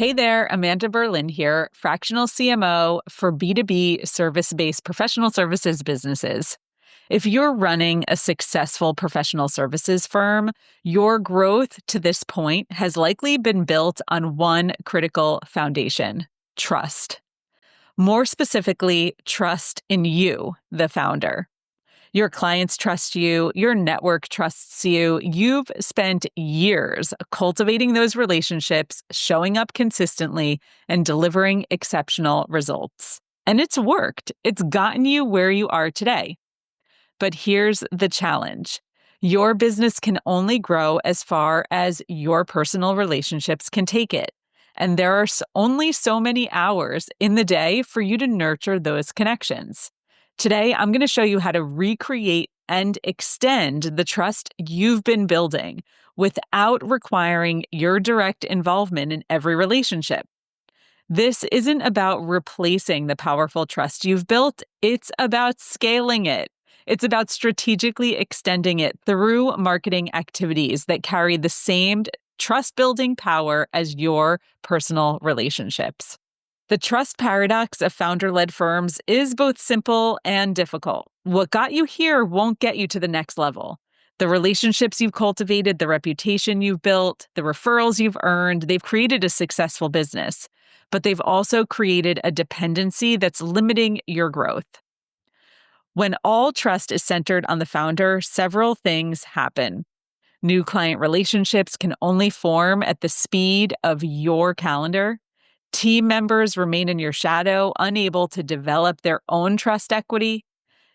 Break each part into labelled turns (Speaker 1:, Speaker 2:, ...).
Speaker 1: Hey there, Amanda Berlin here, fractional CMO for B2B service-based professional services businesses. If you're running a successful professional services firm, your growth to this point has likely been built on one critical foundation: trust. More specifically, trust in you, the founder. Your clients trust you, your network trusts you. You've spent years cultivating those relationships, showing up consistently, and delivering exceptional results. And it's worked. It's gotten you where you are today. But here's the challenge. Your business can only grow as far as your personal relationships can take it. And there are only so many hours in the day for you to nurture those connections. Today, I'm going to show you how to recreate and extend the trust you've been building without requiring your direct involvement in every relationship. This isn't about replacing the powerful trust you've built. It's about scaling it. It's about strategically extending it through marketing activities that carry the same trust-building power as your personal relationships. The trust paradox of founder-led firms is both simple and difficult. What got you here won't get you to the next level. The relationships you've cultivated, the reputation you've built, the referrals you've earned, they've created a successful business, but they've also created a dependency that's limiting your growth. When all trust is centered on the founder, several things happen. New client relationships can only form at the speed of your calendar. Team members remain in your shadow, unable to develop their own trust equity.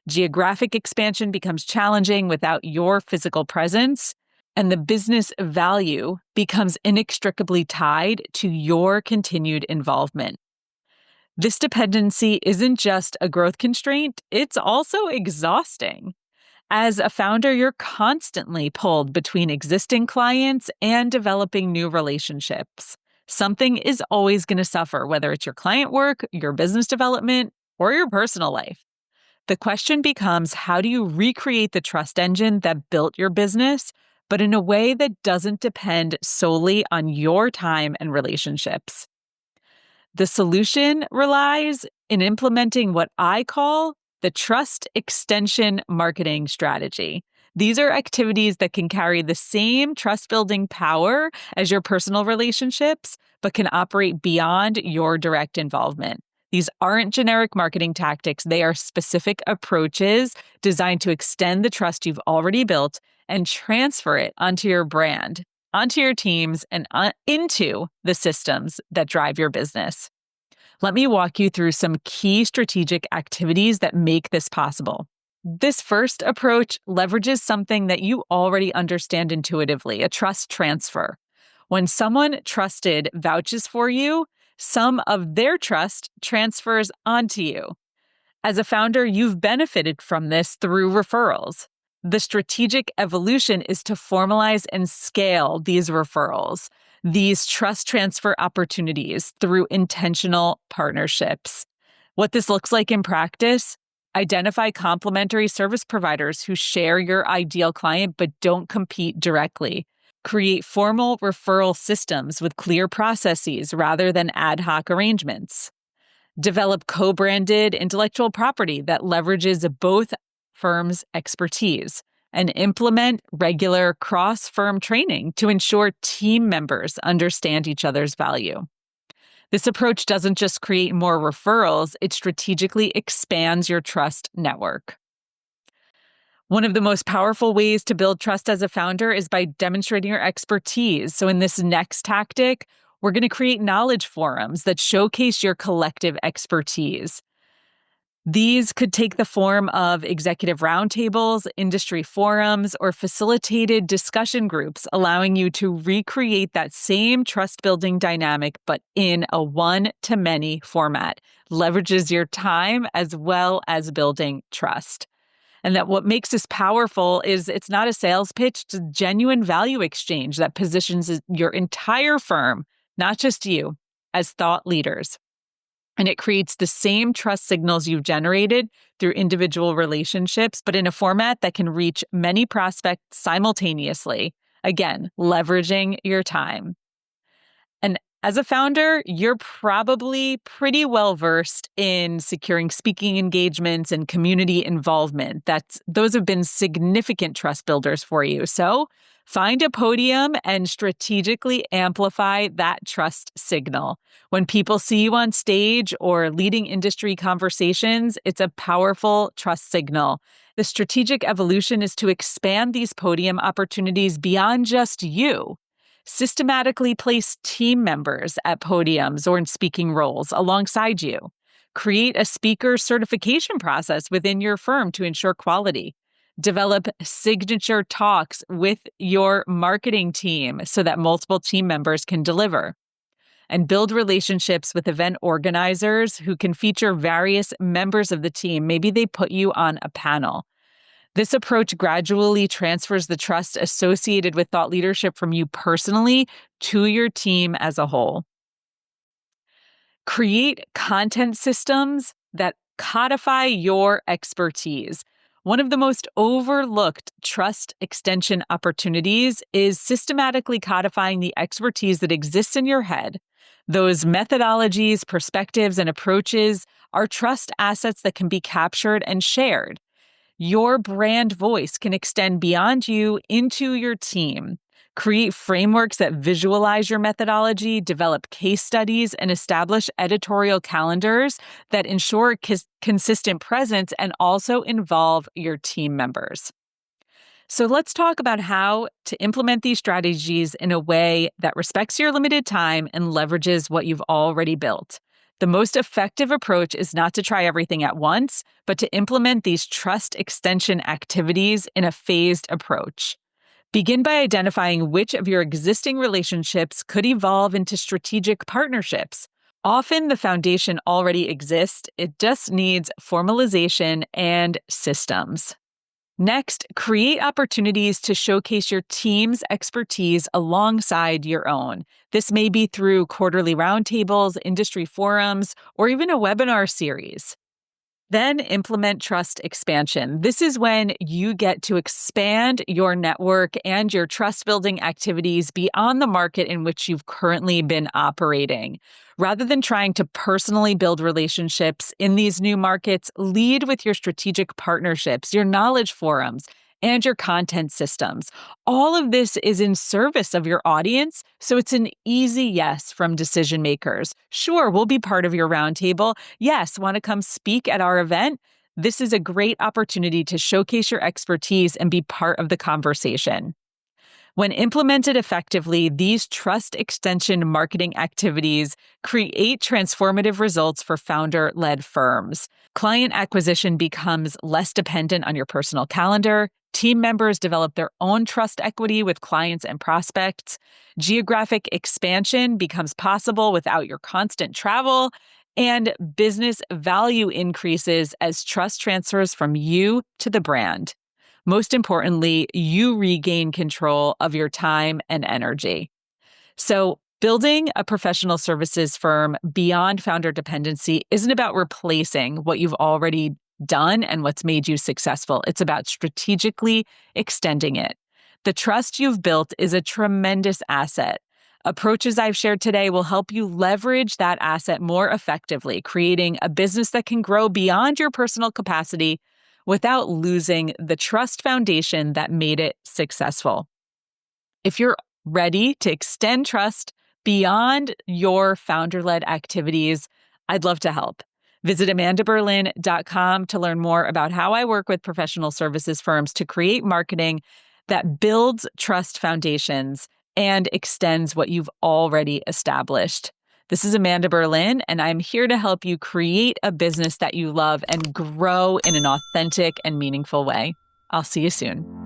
Speaker 1: Geographic expansion becomes challenging without your physical presence, and the business value becomes inextricably tied to your continued involvement. This dependency isn't just a growth constraint, it's also exhausting. As a founder, you're constantly pulled between existing clients and developing new relationships. Something is always going to suffer, whether it's your client work, your business development, or your personal life. The question becomes, how do you recreate the trust engine that built your business, but in a way that doesn't depend solely on your time and relationships? The solution relies in implementing what I call the trust extension marketing strategy. These are activities that can carry the same trust-building power as your personal relationships, but can operate beyond your direct involvement. These aren't generic marketing tactics. They are specific approaches designed to extend the trust you've already built and transfer it onto your brand, onto your teams, and into the systems that drive your business. Let me walk you through some key strategic activities that make this possible. This first approach leverages something that you already understand intuitively: a trust transfer. When someone trusted vouches for you, some of their trust transfers onto you. As a founder, you've benefited from this through referrals. The strategic evolution is to formalize and scale these referrals, these trust transfer opportunities, through intentional partnerships. What this looks like in practice: identify complementary service providers who share your ideal client but don't compete directly. Create formal referral systems with clear processes rather than ad hoc arrangements. Develop co-branded intellectual property that leverages both firms' expertise, and implement regular cross-firm training to ensure team members understand each other's value. This approach doesn't just create more referrals, it strategically expands your trust network. One of the most powerful ways to build trust as a founder is by demonstrating your expertise. So in this next tactic, we're going to create knowledge forums that showcase your collective expertise. These could take the form of executive roundtables, industry forums, or facilitated discussion groups, allowing you to recreate that same trust-building dynamic, but in a one-to-many format. Leverages your time as well as building trust. And that what makes this powerful is it's not a sales pitch, it's a genuine value exchange that positions your entire firm, not just you, as thought leaders. And it creates the same trust signals you've generated through individual relationships, but in a format that can reach many prospects simultaneously. Again, leveraging your time. And As a founder, you're probably pretty well versed in securing speaking engagements and community involvement. Those have been significant trust builders for you. So find a podium and strategically amplify that trust signal. When people see you on stage or leading industry conversations, it's a powerful trust signal. The strategic evolution is to expand these podium opportunities beyond just you. Systematically place team members at podiums or in speaking roles alongside you. Create a speaker certification process within your firm to ensure quality. Develop signature talks with your marketing team so that multiple team members can deliver. And build relationships with event organizers who can feature various members of the team. Maybe they put you on a panel. This approach gradually transfers the trust associated with thought leadership from you personally to your team as a whole. Create content systems that codify your expertise. One of the most overlooked trust extension opportunities is systematically codifying the expertise that exists in your head. Those methodologies, perspectives, and approaches are trust assets that can be captured and shared. Your brand voice can extend beyond you into your team. Create frameworks that visualize your methodology, develop case studies, and establish editorial calendars that ensure consistent presence and also involve your team members. So let's talk about how to implement these strategies in a way that respects your limited time and leverages what you've already built. The most effective approach is not to try everything at once, but to implement these trust extension activities in a phased approach. Begin by identifying which of your existing relationships could evolve into strategic partnerships. Often the foundation already exists, it just needs formalization and systems. Next, create opportunities to showcase your team's expertise alongside your own. This may be through quarterly roundtables, industry forums, or even a webinar series. Then implement trust expansion. This is when you get to expand your network and your trust building activities beyond the market in which you've currently been operating. Rather than trying to personally build relationships in these new markets, lead with your strategic partnerships, your knowledge forums, and your content systems. All of this is in service of your audience, so it's an easy yes from decision makers. Sure, we'll be part of your roundtable. Yes, want to come speak at our event? This is a great opportunity to showcase your expertise and be part of the conversation. When implemented effectively, these trust extension marketing activities create transformative results for founder-led firms. Client acquisition becomes less dependent on your personal calendar. Team members develop their own trust equity with clients and prospects. Geographic expansion becomes possible without your constant travel. And business value increases as trust transfers from you to the brand. Most importantly, you regain control of your time and energy. So, building a professional services firm beyond founder dependency isn't about replacing what you've already done and what's made you successful. It's about strategically extending it. The trust you've built is a tremendous asset. Approaches I've shared today will help you leverage that asset more effectively, creating a business that can grow beyond your personal capacity without losing the trust foundation that made it successful. If you're ready to extend trust beyond your founder-led activities, I'd love to help. Visit amandaberlin.com to learn more about how I work with professional services firms to create marketing that builds trust foundations and extends what you've already established. This is Amanda Berlin, and I'm here to help you create a business that you love and grow in an authentic and meaningful way. I'll see you soon.